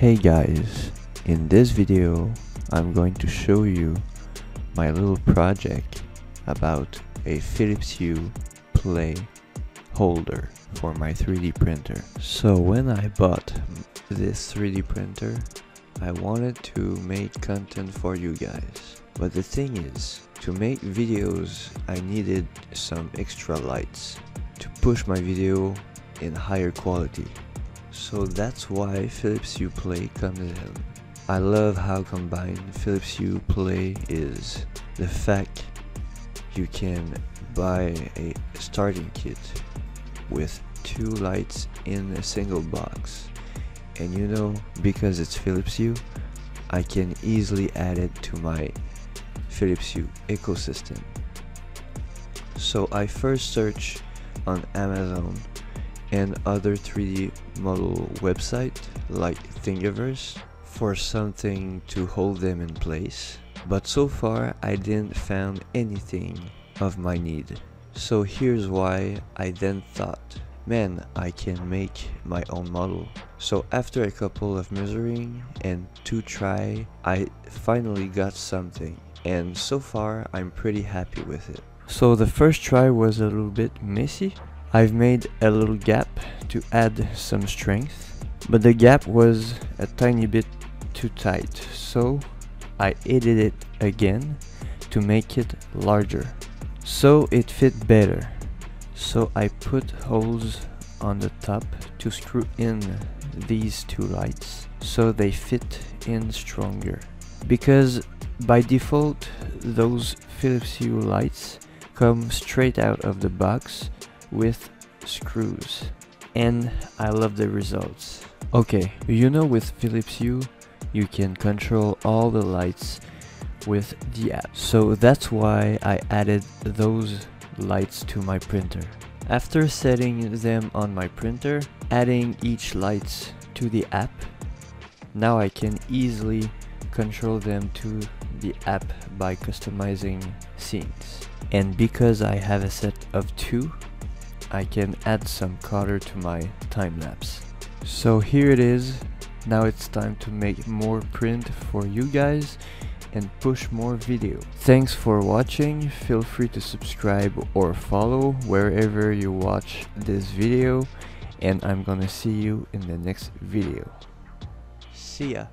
Hey guys, in this video I'm going to show you my little project about a Philips Hue Play holder for my 3D printer. So when I bought this 3D printer, I wanted to make content for you guys. But the thing is, to make videos I needed some extra lights to push my video in higher quality. So that's why Philips Hue Play comes in. I love how combined Philips Hue Play is. The fact you can buy a starting kit with 2 lights in a single box, and you know, because it's Philips Hue, I can easily add it to my Philips Hue ecosystem. So I first searched on Amazon and other 3D model website like Thingiverse for something to hold them in place, but so far I didn't found anything of my need. So here's why I then thought, man, I can make my own model. So after a couple of measuring and 2 try, I finally got something, and so far I'm pretty happy with it. So the first try was a little bit messy. I've made a little gap to add some strength, but the gap was a tiny bit too tight, so I edited it again to make it larger so it fit better. So I put holes on the top to screw in these 2 lights so they fit in stronger, because by default those Philips Hue lights come straight out of the box with screws, and I love the results. Okay, you know, with Philips Hue you can control all the lights with the app, so that's why I added those lights to my printer. After setting them on my printer, adding each lights to the app, now I can easily control them to the app by customizing scenes. And because I have a set of 2, I can add some color to my time-lapse. So here it is. Now it's time to make more print for you guys and push more video. Thanks for watching. Feel free to subscribe or follow wherever you watch this video, and I'm gonna see you in the next video. See ya.